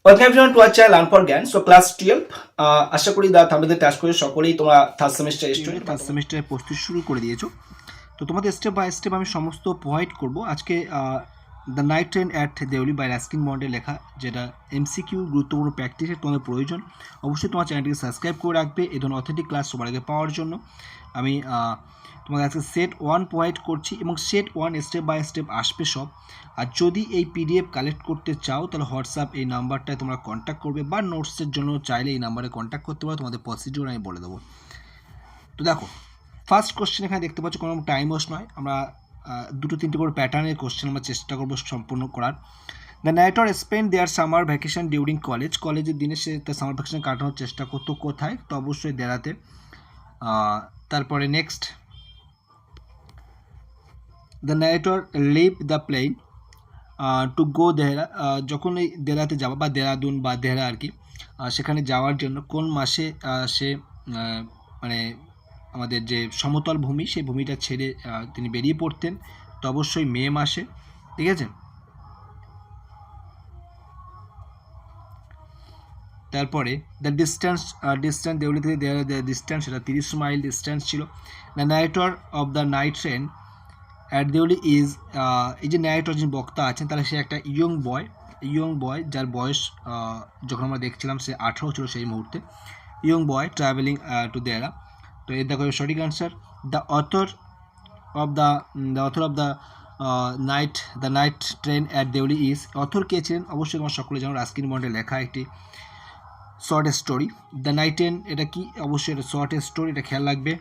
Welcome everyone to our channel learn for জ্ঞান। So class 12 আশা করি আমাদের ক্লাস করে সকলেই তোমরা থার্ড সেমিস্টার স্টুডেন্ট, থার্ড সেমিস্টারের প্রস্তুতি শুরু করে দিয়েছো। তো তোমাদের স্টেপ বাই স্টেপ আমি সমস্ত প্রোভাইড করব। আজকে the night train at Deoli by Ruskin বন্ডে লেখা, যেটা এমসিকিউ গুরুত্বপূর্ণ প্র্যাকটিসের তোমাদের প্রয়োজন। অবশ্যই তোমার চ্যানেলটিকে সাবস্ক্রাইব করে রাখবে এই ধরনের অথেন্টিক ক্লাস সবার আগে পাওয়ার জন্য। আমি তোমাদের আজকে সেট 1 প্রোভাইড করছি এবং সেট 1 স্টেপ বাই স্টেপ আসবে সব। আর যদি এই পিডিএফ কালেক্ট করতে চাও তাহলে হোয়াটসঅ্যাপ এই নাম্বারটায় তোমরা কন্ট্যাক্ট করবে, বা নোটসের জন্য চাইলে এই নাম্বারে কন্ট্যাক্ট করতে পারো। তোমাদের প্রসিডিওর আমি বলে দেবো। তো দেখো, ফার্স্ট কোশ্চেন এখানে দেখতে পাচ্ছ, কোনো টাইম ওয়েস্ট নয়। আমরা দুটো তিনটে করে প্যাটার্নের কোশ্চেন আমরা চেষ্টা করবো সম্পূর্ণ করার। The narrator spend their summer vacation during কলেজের দিনে সে তার সামার ভ্যাকেশন কাটানোর চেষ্টা করতো কোথায়? তো অবশ্যই দেরাতে। তারপরে next, the narrator leave the plane to go Dehra, যখন এই দেহরাতে যাওয়া বা দেহরাদুন বা দেহরা আর কি, সেখানে যাওয়ার জন্য কোন মাসে সে মানে আমাদের যে সমতল ভূমি সেই ভূমিটা ছেড়ে তিনি বেরিয়ে পড়তেন? তো অবশ্যই মে মাসে। ঠিক আছে, তারপরে দ্য ডিস্টেন্স দেউলি থেকে দেহরা ডিস্টেন্স সেটা 30 মাইল ডিস্টেন্স ছিল। The narrator of the night train at Deoli is, এই যে নাইটর যিনি বক্তা আছেন তাহলে সে একটা ইয়ং বয় যার বয়স যখন আমরা দেখছিলাম সে 18 ছিল সেই মুহূর্তে। Young boy travelling to Dehra. তো এর দেখো সঠিক answer. The author of the night train at Deoli is, author কে ছিলেন? অবশ্যই তোমার সকলে যেমন রাস্কিন বন্ডে লেখা একটি short story. The night train এটা কি? অবশ্যই এটা শর্ট স্টোরি, এটা খেয়াল রাখবে।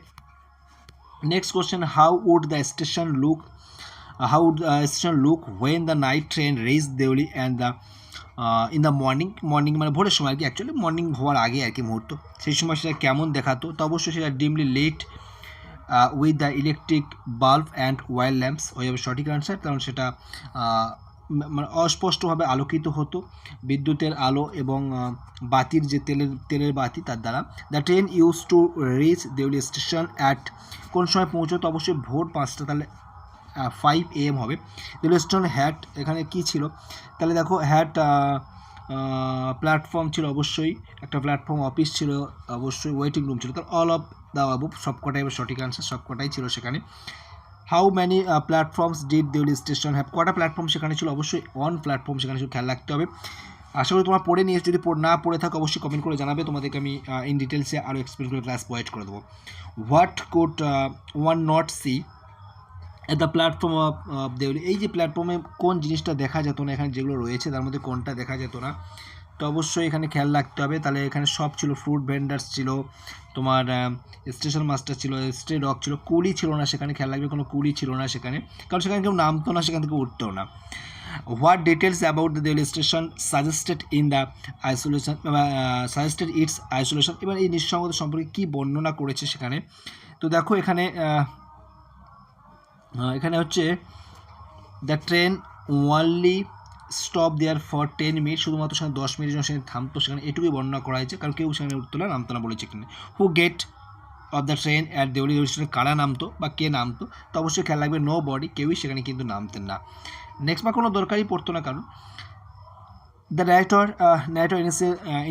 Next question, how would the station look when the night train reached Deoli and the in the morning মানে ভোরের সময় আর কি, অ্যাকচুয়ালি মর্নিং হওয়ার আগে আর কি মুহূর্ত, সেই সময় সেটা কেমন দেখাতো? তো অবশ্যই সেটা dimly lit with the electric bulb and oil lamps হয়ে যাবে সঠিক আনসার, কারণ সেটা মানে অস্পষ্টভাবে আলোকিত হতো বিদ্যুতের আলো এবং বাতির যে তেলের বাতি তার দ্বারা। The train use to reach Deoli station at, কোন সময় পৌঁছতো? অবশ্যই ভোর 5টা, তাহলে 5 AM হবে। দেউলি স্টেশন হ্যাট, এখানে কি ছিল? তাহলে দেখো হ্যাট প্ল্যাটফর্ম ছিল, অবশ্যই একটা প্ল্যাটফর্ম অফিস ছিল, অবশ্যই ওয়েটিং রুম ছিল। তাহলে অল অফ দ্য অ্যাবভ সবকটাই সঠিক আনসার, সবকটাই ছিল সেখানে। How many platforms did Deoli station have, কটা প্ল্যাটফর্ম সেখানে ছিল? অবশ্যই 1 প্ল্যাটফর্ম সেখানে ছিল, খেয়াল রাখতে হবে। আশা করি তোমরা পড়ে নিয়েছো, যদি না পড়ে থাকো অবশ্যই কমেন্ট করে জানাবে, তোমাদেরকে আমি ইন ডিটেলসে আরও এক্সপ্লেন করে ক্লাস প্রোভাইড করে দেবো। What could one not see at the platform of Deoli, এই যে প্ল্যাটফর্মে কোন জিনিসটা দেখা যেত না? এখানে যেগুলো রয়েছে তার মধ্যে কোনটা দেখা যেত না? তো অবশ্যই এখানে খেয়াল রাখতে হবে। তাহলে এখানে সব ছিল, ফ্রুট ভেন্ডার্স ছিল, তোমার স্টেশন মাস্টার ছিল, স্টে ডগ ছিল, কুলি ছিল না সেখানে, খেয়াল রাখবে কোনো কুলি ছিল না সেখানে, কারণ সেখানে কেউ নামতো না, সেখান থেকে উঠতেও না। What details about the Deoli station suggested its isolation, এবার এই নিঃসঙ্গতা সম্পর্কে কী বর্ণনা করেছে সেখানে? তো দেখো এখানে হচ্ছে the train only stop there for 10 minute, শুধুমাত্র সেখানে 10 মিনিটের জন্য সেখানে থামতো, সেখানে এটুকুই বর্ণনা করা হয়েছে, কারণ কেউ সেখানে উঠতো না, নামতো না বলেছে এখানে। Who get off the train at Deoli স্টেশনে, কারা নামতো বা কে নামতো? তো অবশ্যই খেয়াল রাখবে নো বডি, কেউই সেখানে কিন্তু নামতেন না। নেক্সট বা কোনো দরকারই পড়তো না, কারণ the narrator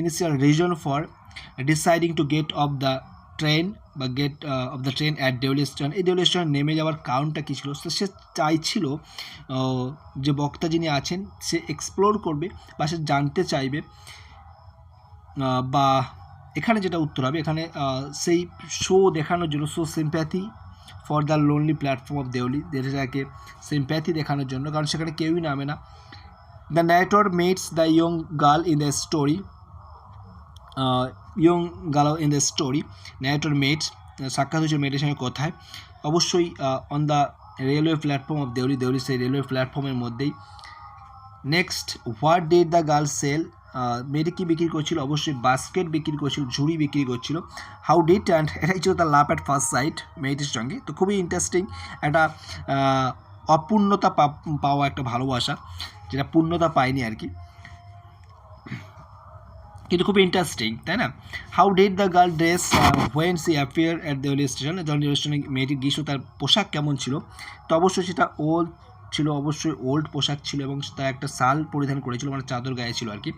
initial reason for deciding to get off the train বা get off the train at Deoli station, এই দেউলি স্টেশন নেমে যাওয়ার কারণটা কী ছিল? সে চাইছিল যে বক্তা যিনি আছেন সে এক্সপ্লোর করবে বা সে জানতে চাইবে, বা এখানে যেটা উত্তর হবে, এখানে সেই শো দেখানোর জন্য, show sympathy for the lonely platform of Deoli, যেটাকে সিম্প্যাথি দেখানোর জন্য, কারণ সেখানে কেউই নামে না। The narrator meets the young girl in the story, narrator meets সাক্ষাৎ হয়েছিল মেয়েটের সঙ্গে কোথায়? অবশ্যই on the railway platform of Deoli সেই রেলওয়ে প্ল্যাটফর্মের মধ্যেই। Next, what did the girl sell, মেয়েটি কী বিক্রি করছিল? অবশ্যই বাস্কেট বিক্রি করছিল, ঝুড়ি বিক্রি করছিল। হাউ ডিড, অ্যান্ড এটাই ছিল তার লাভ অ্যাট ফার্স্ট সাইট মেয়েটির সঙ্গে। তো খুবই ইন্টারেস্টিং, একটা অপূর্ণতা পাওয়া একটা ভালোবাসা, যেটা পূর্ণতা পায়নি আর কি, কিন্তু খুবই ইন্টারেস্টিং, তাই না? How did the girl dress when she appear at Deoli station, যখন রেল স্টেশনে মেয়েটি গিয়েছিল তার পোশাক কেমন ছিল? তো অবশ্যই সেটা ওল্ড ছিল, অবশ্যই ওল্ড পোশাক ছিল এবং তার একটা শাল পরিধান করেছিল, মানে চাদর গায়ে ছিল আর কি।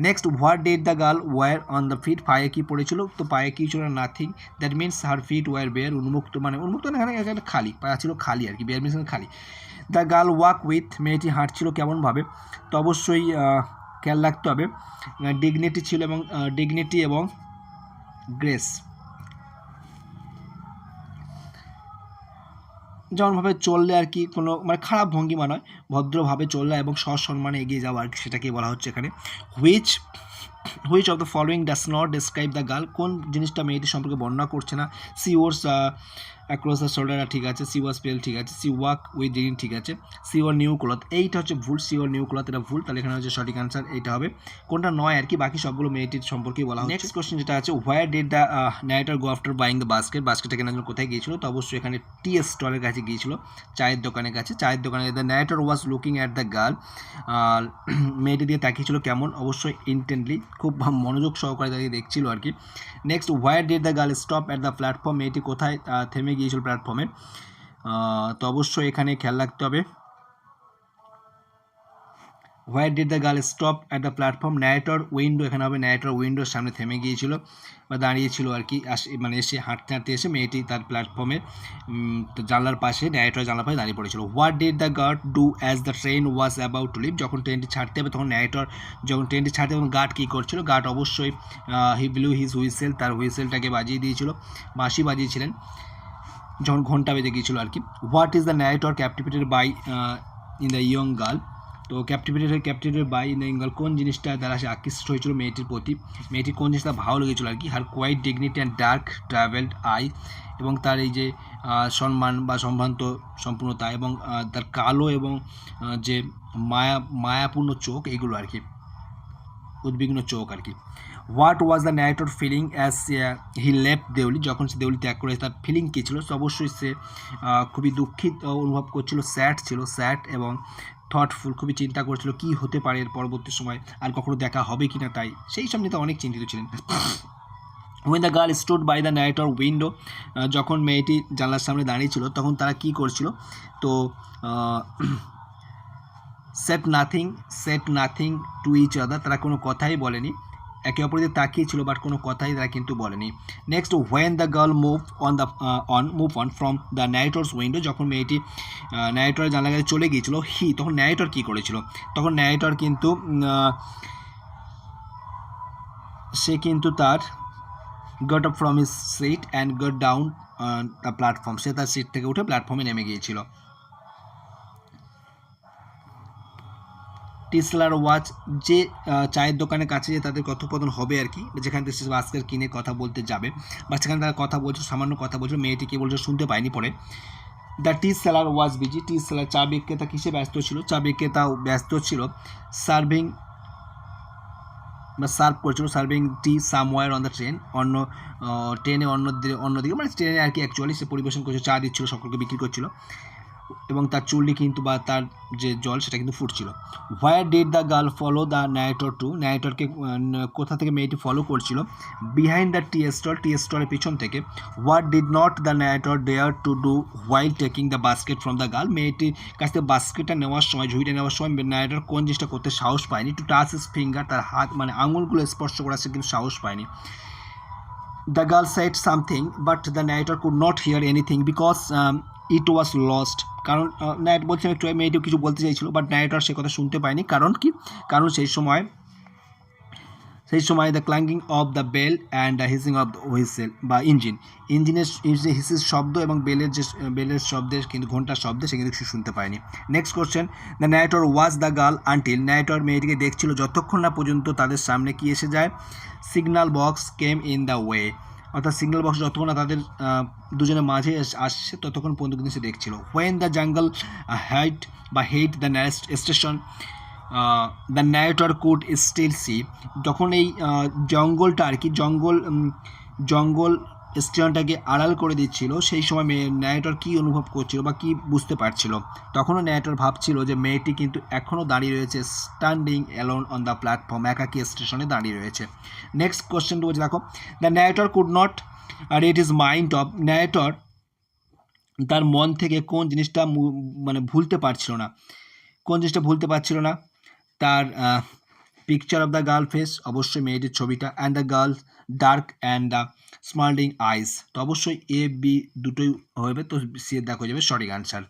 Next, what did the girl wear on the feet, পায়ে কি পড়েছিল? তো পায়ে কি ছিল? Nothing, that means her feet were bare, উন্মুক্ত, মানে উন্মুক্ত না, এখানে খালি, পা ছিল খালি আর কি, বেয়ার মিনস খালি। দ্য গার্ল ওয়াক উইথ, মেয়েটি হাঁটছিল কেমনভাবে? তো অবশ্যই খেয়াল রাখতে হবে ডিগনিটি ছিল এবং ডিগনিটি এবং গ্রেস, যেমনভাবে চললে আর কি, কোনো মানে খারাপ ভঙ্গিমা নয়, ভদ্রভাবে চললে এবং সসম্মানে এগিয়ে যাওয়া আর কি, সেটাকেই বলা হচ্ছে এখানে। Which of the following does not describe the girl, কোন জিনিসটা মেয়েটি সম্পর্কে বর্ণনা করছে না? She wears across the shoulder, ঠিক আছে। সি ওয়াজ পেল, ঠিক আছে। সি ওয়াক উইথ ডিগনিটি, ঠিক আছে। সি ওর নিউ ক্লথ, এইটা হচ্ছে ভুল, সি ওর নিউ ক্লথ এটা ভুল, তাহলে এখানে হচ্ছে সঠিক আনসার এইটা হবে, কোনটা নয় আর কি, বাকি সবগুলো মেয়েটির সম্পর্কেই বলা হচ্ছে। নেক্সট কোশ্চেন যেটা আছে, where did the narrator go after buying the বাস্কেটটা কেনার জন্য কোথায় গিয়েছিল? তো অবশ্যই এখানে টি স্টলের কাছে গিয়েছিল, চায়ের দোকানের কাছে। চায়ের দোকানে the narrator was looking at the girl, মেয়েটি দিয়ে তাকিয়েছিল কেমন? অবশ্যই ইন্টেন্টলি, খুব মনোযোগ সহকারে তাকে দেখছিল আর কি। Next, where did the girl stop at the platform, মেয়েটি কোথায় থেমে গিয়েছিল প্ল্যাটফর্মে? তো অবশ্যই এখানে খেয়াল রাখতে হবে, হোয়ার did the girl stop at the platform, narrator window, এখানে হবে ন্যারেটর উইন্ডোর সামনে থেমে গিয়েছিল বা দাঁড়িয়েছিল আর কি, মানে এসে হাঁটতে হাঁটতে এসে মেয়েটি তার প্ল্যাটফর্মের জানলার পাশে, ন্যারেটর জানলার পাশে দাঁড়িয়ে পড়েছিল। What did the guard do as the train was about to leave, যখন ট্রেনটি ছাড়তে হবে তখন ন্যারেটর, যখন ট্রেনটি ছাড়তে তখন গার্ড কী করছিল? গার্ড অবশ্যই হি ব্লু হিজ হুইসেল, তার হুইসেলটাকে বাজিয়ে দিয়েছিল, বাঁশি বাজিয়েছিলেন যখন ঘন্টা বেজে গিয়েছিল আর কি। What is the narrator captivated by in the young girl, তো captivated by in the young girl, কোন জিনিসটা দ্বারা সে আকৃষ্ট হয়েছিল মেয়েটির প্রতি, মেয়েটির কোন জিনিসটা ভালো লেগেছিল আর কি? Her quiet dignity and dark troubled eye, এবং তার এই যে সম্মান বা সম্ভ্রান্ত সম্পূর্ণতা এবং তার কালো এবং যে মায়াপূর্ণ চোখ, এগুলো আর কি, উদ্বিগ্ন চোখ আর কি। What was the narrator feeling as he left Deoli, যখন সে দেউলি ত্যাগ করে তার ফিলিং কী ছিল? তো অবশ্যই সে খুবই দুঃখিত অনুভব করছিল, স্যাড ছিল, স্যাড এবং থটফুল, খুবই চিন্তা করছিল কী হতে পারে এর পরবর্তী সময়, আর কখনো দেখা হবে কি না, তাই সেই সব নিয়ে অনেক চিন্তিত ছিলেন। when the girl stood by the narrator window, যখন মেয়েটি জানলার সামনে দাঁড়িয়ে ছিল তখন তারা কী করছিল? তো said nothing to each other, তারা কোনো কথাই বলেনি, একে অপরকে তাকিয়েছিল বাট কোনো কথাই তারা কিন্তু বলেনি। Next, when the girl moved on from the narrator's window, যখন মেয়েটি ন্যারেটরের জানলা কাছে চলে গিয়েছিল, তখন ন্যারেটর কী করেছিল? তখন ন্যারেটর কিন্তু সে কিন্তু তার got up from his seat and got down the platform, সে তার সিট থেকে উঠে প্ল্যাটফর্মে নেমে গিয়েছিল। টিসলার ওয়াচ, যে চায়ের দোকানের কাছে যে তাদের কথোপকথন হবে আর কি, যেখানে সে বাস্কেট কিনে কথা বলতে যাবে বা সেখানে তারা কথা বলছে, সামান্য কথা বলছে, মেয়েটি কী বলছে শুনতে পায়নি পরে। The T seller was busy, T seller চা বিক্রেতা কিসে ব্যস্ত ছিল? চা বিক্রেতা ব্যস্ত ছিল সার্ভিং বা সার্ভ করছিল, serving T somewhere on the train, অন্য ট্রেনে অন্যদিকে, মানে ট্রেনে আর কি অ্যাকচুয়ালি সে পরিবেশন করছে, চা দিচ্ছিল, সকলকে বিক্রি করছিল এবং তার চুল্লি কিন্তু বা তার যে জল সেটা কিন্তু ফুটছিল। Where did the girl follow the narrator to, ন্যারেটরকে কোথা থেকে মেয়েটি ফলো করছিল? বিহাইন্ড দ্য টি স্টলের পিছন থেকে। What did not the narrator dare to do while taking the basket from the girl, মেয়েটির কাছ থেকে বাস্কেটটা নেওয়ার সময়, ঝুড়িটা নেওয়ার সময় ন্যারেটর কোন জিনিসটা করতে সাহস পায়নি? টু টাচ হিজ ফিঙ্গার, তার হাত মানে আঙুলগুলো স্পর্শ করার সে কিন্তু সাহস পায়নি। The girl said something but the narrator could not hear anything because it was lost, কারণ ন্যারেটর বলছে একটু মেয়েটিও কিছু বলতে চাইছিল বাট ন্যারেটর সে কথা শুনতে পায়নি, কারণ কি? কারণ সেই সময় the clanking of the bell and the hissing of the whistle বা ইঞ্জিনের যে হিসিস শব্দ এবং বেলের শব্দের কিন্তু ঘন্টার শব্দে সে কিন্তু কিছু শুনতে পায়নি। Next question, the narrator was the girl until, narrator মেয়েটিকে দেখছিল যতক্ষণ না পর্যন্ত তাদের সামনে কি এসে যায়? Signal box came in the way, অর্থাৎ সিগন্যাল বক্স যতক্ষণ না তাদের দুজনের মাঝে আসছে ততক্ষণ পর্যন্ত কিন্তু সে দেখছিল। When the jungle hid the next station, the narrator could still see, যখন এই জঙ্গলটা আর কি জঙ্গল স্টেশনটাকে আড়াল করে দিচ্ছিল সেই সময় ন্যারেটর কী অনুভব করছিল বা কী বুঝতে পারছিল? তখনও ন্যারেটর ভাবছিল যে মেয়েটি কিন্তু এখনও দাঁড়িয়ে রয়েছে, standing alone on the platform, একাকী স্টেশনে দাঁড়িয়ে রয়েছে। নেক্সট কোশ্চেনটা বলছে দেখো, the narrator could not read his mind of, narrator তার মন থেকে কোন জিনিসটা মানে ভুলতে পারছিল না, কোন জিনিসটা ভুলতে পারছিল না? তার picture of the girl face, অবশ্যই মেয়েটির ছবিটা, and the girl dark and the smouldering eyes, তো অবশ্যই এ বি দুটোই হবে, তো সি এর দেখো হয়ে যাবে সঠিক আনসার।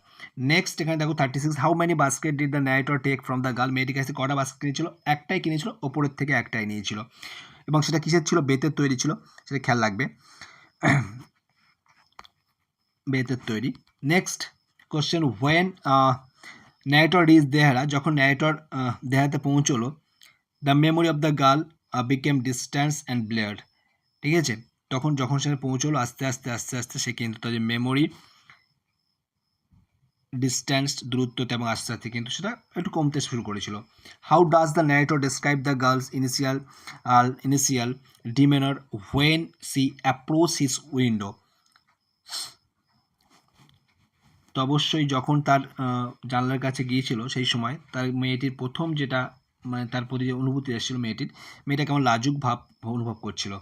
নেক্সট এখানে দেখো 36, how many basket did the narrator take from the girl, মেয়েটির কাছে কটা বাস্কেট কিনেছিল? একটাই কিনেছিল, ওপরের থেকে একটাই নিয়েছিল, এবং সেটা কিসের ছিল? বেতের তৈরি ছিল, সেটা খেয়াল রাখবে, বেতের তৈরি। Next question, when narrator reach Dehra, যখন ন্যারেটর দেহাতে পৌঁছলো, the memory of the girl became distance and blurred, ঠিক আছে, তখন যখন সে পৌঁছলো আস্তে আস্তে আস্তে আস্তে সে কিন্তু তার যে মেমোরি ডিস্ট্যান্স দূরত্বতে এবং আস্তে আস্তে কিন্তু সেটা একটু কমতে শুরু করেছিল। How does the narrator describe the girl's initial demeanour when she approach his window, তো অবশ্যই যখন তার জানলার কাছে গিয়েছিল সেই সময় তার মেয়েটির প্রথম যেটা মানে তার প্রতি যে অনুভূতি এসেছিল মেয়েটা কেমন লাজুক ভাব অনুভব করছিল।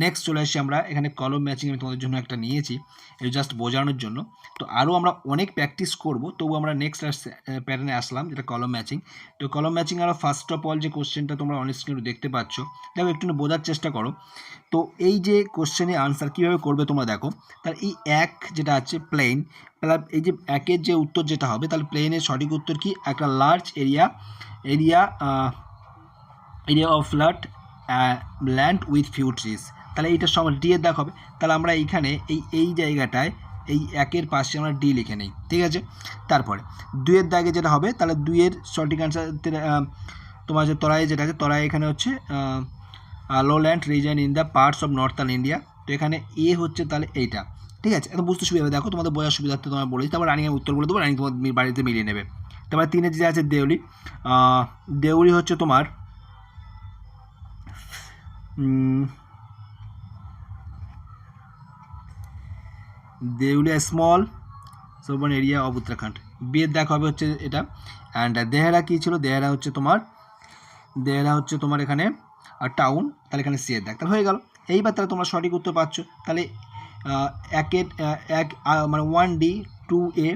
নেক্সট চলে আসি আমরা এখানে কলম ম্যাচিং, আমি তোমাদের জন্য একটা নিয়েছি এটা জাস্ট বোঝানোর জন্য, তো আরও আমরা অনেক প্র্যাকটিস করব, তবু আমরা নেক্সট প্যাটার্নে আসলাম যেটা কলম ম্যাচিং। তো কলম ম্যাচিং আরও ফার্স্ট অফ অল যে কোশ্চেনটা তোমরা অন স্ক্রিনে দেখতে পাচ্ছ, দেখো একটু বোঝার চেষ্টা করো। তো এই যে কোশ্চেনের আনসার কীভাবে করবে তোমরা দেখো, তার এই এক যেটা আছে প্লেন, তাহলে এই যে একের যে উত্তর যেটা হবে, তাহলে প্লেনের সঠিক উত্তর কি? একটা large area of land with few trees, তাহলে এইটার সময় ডি এর দেখাবে, তাহলে আমরা এইখানে এই জায়গাটায় এই একের পাশে আমরা ডি লিখে নিই, ঠিক আছে। তারপরে দুইয়ের দাগে যেটা হবে, তাহলে দুইয়ের সঠিক আনসার তোমার যে তরাই যেটা আছে, তরাই এখানে হচ্ছে lowland reason in the parts of northern India, তো এখানে এ হচ্ছে তাহলে এইটা, ঠিক আছে, একদম বুঝতে সুবিধা হবে। দেখো তোমাদের বোঝার সুবিধার্থে তোমার বলেছি, তারপর রানিং উত্তর বলে দেবো, রানিং তোমার বাড়িতে মিলিয়ে নেবে। তারপরে তিনের যে আছে দেউলি হচ্ছে তোমার দেউলিয়া স্মল সবন এরিয়া অফ উত্তরাখণ্ড, বিয়ের দেখা হবে হচ্ছে এটা। অ্যান্ড দেহরা কী ছিল? দেহরা হচ্ছে তোমার এখানে টাউন, তাহলে এখানে সি এর দেখ, তাহলে হয়ে গেল। এইবার তাহলে তোমরা সঠিক উত্তর পাচ্ছ, তাহলে মানে 1D 2A,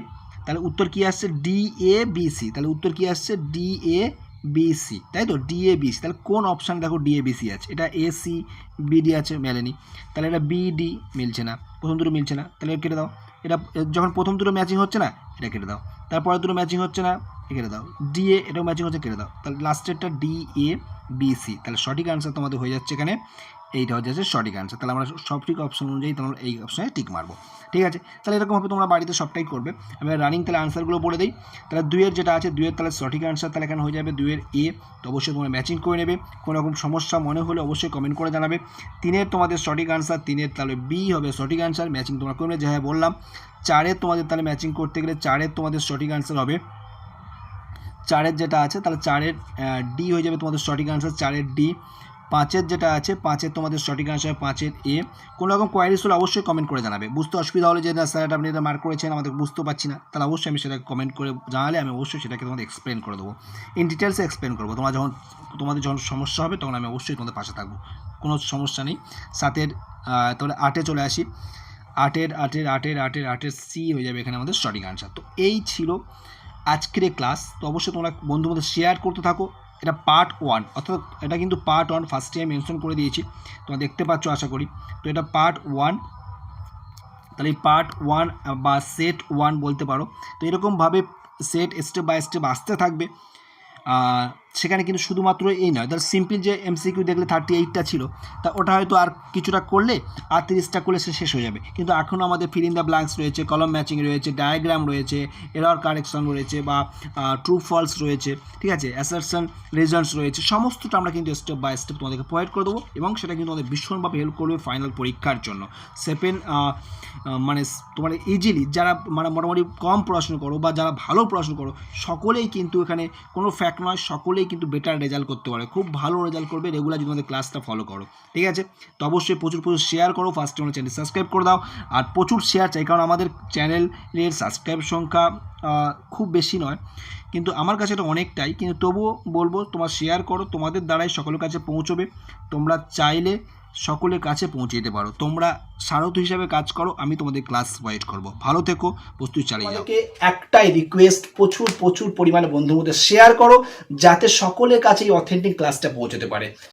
তাহলে উত্তর কী আসছে? DABC, তাহলে উত্তর কী আসছে? DABC, তাই তো, DABC, তাহলে কোন অপশান দেখো DABC আছে? এটা AC BD আছে, মেলেনি, তাহলে এটা BD মিলছে না, প্রথম দুটো মিলছে না, তাহলে কেটে দাও। এটা যখন প্রথম দুটো ম্যাচিং হচ্ছে না, এটা কেটে দাও, তারপরে দুটো ম্যাচিং হচ্ছে না, কেটে দাও, DA এটাও ম্যাচিং হচ্ছে, কেটে দাও, তাহলে লাস্টেরটা DABC, তাহলে সঠিক আনসার তোমাদের হয়ে যাচ্ছে এখানে, এইটা হয়ে যাচ্ছে সঠিক আনসার। তাহলে আমরা সঠিক অপশন অনুযায়ী তোমরা এই অপশানে টিক মারবো, ঠিক আছে। তাহলে এরকমভাবে তোমরা বাড়িতে সবটাই করবে। আমি রানিং তাহলে আনসারগুলো বলে দিই। তাহলে দুইয়ের যেটা আছে, দুইয়ের তাহলে সঠিক আনসার তাহলে এখানে হয়ে যাবে দুইয়ের এ, তো অবশ্যই তোমরা ম্যাচিং করে নেবে। কোনো রকম সমস্যা মনে হলে অবশ্যই কমেন্ট করে জানাবে। তিনের তোমাদের সঠিক আনসার, তিনের তাহলে বি হবে সঠিক আনসার, ম্যাচিং তোমরা করবে যা বললাম। চারের তোমাদের তাহলে ম্যাচিং করতে গেলে চারের তোমাদের সঠিক আনসার হবে, চারের যেটা আছে তাহলে চারের ডি হয়ে যাবে তোমাদের সঠিক আনসার, চারের ডি। পাঁচের যেটা আছে, পাঁচের তোমাদের সঠিক আনসার পাঁচের এ। কোনো রকম কোয়ারিজ হলে অবশ্যই কমেন্ট করে জানাবে। বুঝতে অসুবিধা হলে যে না স্যার আপনি এটা মার্ক করেছেন আমাদের বুঝতে পারছি না, তাহলে অবশ্যই আমি সেটাকে কমেন্ট করে জানালে আমি অবশ্যই সেটাকে তোমাদের এক্সপ্লেন করে দেবো, ইন ডিটেলসে এক্সপ্লেন করবো। তোমাদের যখন সমস্যা হবে তখন আমি অবশ্যই তোমাদের পাশে থাকবো, কোনো সমস্যা নেই। সাতের তাহলে আটে চলে আসি, আটের সি হয়ে যাবে এখানে আমাদের সঠিক আনসার। তো এই ছিল আজকের ক্লাস। তো অবশ্যই তোমরা বন্ধুদের শেয়ার করতে থাকো। এটা পার্ট 1, অর্থাৎ এটা কিন্তু পার্ট 1 ফার্স্টে আমি মেনশন করে দিয়েছি, তোমরা দেখতে পাচ্ছ আশা করি। তো এটা পার্ট 1, তাহলে এই পার্ট 1 বা সেট 1 বলতে পারো। তো এরকমভাবে সেট স্টেপ বাই স্টেপ আসতে থাকবে। সেখানে কিন্তু শুধুমাত্র এই নয়, ধর সিম্পল যে এমসিকিউ দেখলে 38টা ছিল, তা ওটা হয়তো আর কিছুটা করলে আর 30টা করলে সে শেষ হয়ে যাবে, কিন্তু এখনও আমাদের ফিল ইন দ্য ব্ল্যাঙ্কস রয়েছে, কলম ম্যাচিং রয়েছে, ডায়াগ্রাম রয়েছে, এরর কারেকশন রয়েছে বা ট্রু ফলস রয়েছে, ঠিক আছে, অ্যাসারশন রেজাল্টস রয়েছে, সমস্তটা আমরা কিন্তু স্টেপ বাই স্টেপ তোমাদেরকে প্রোভাইড করে দেবো, এবং সেটা কিন্তু আমাদের ভীষণভাবে হেল্প করবে ফাইনাল পরীক্ষার জন্য। মানে তোমার ইজিলি যারা মানে মোটামুটি কম পড়াশুনো করো বা যারা ভালো পড়াশুনো করো, সকলেই কিন্তু এখানে কোনো ফ্যাক্ট নয়, সকলেই কিন্তু বেটার রেজাল্ট করতে পারে, খুব ভালো রেজাল্ট করবে রেগুলার যদি তোমাদের ক্লাসটা ফলো করো, ঠিক আছে। তো অবশ্যই প্রচুর শেয়ার করো, ফার্স্টে আমার চ্যানেল সাবস্ক্রাইব করে দাও, আর প্রচুর শেয়ার চাই, কারণ আমাদের চ্যানেলের সাবস্ক্রাইব সংখ্যা খুব বেশি নয়, কিন্তু আমার কাছে এটা অনেকটাই, কিন্তু তবুও বলবো তোমার শেয়ার করো, তোমাদের দ্বারাই সকলের কাছে পৌঁছবে। তোমরা চাইলে সকলের কাছে পৌঁছে দিতে পারো। তোমরা সারথি হিসাবে কাজ করো, আমি তোমাদের ক্লাস প্রোভাইড করব। ভালো থেকো, প্রস্তুতি চালিয়ে যাও। একটাই রিকোয়েস্ট, প্রচুর পরিমাণে বন্ধুর মধ্যে শেয়ার করো যাতে সকলের কাছে এই অথেন্টিক ক্লাসটা পৌঁছতে পারে।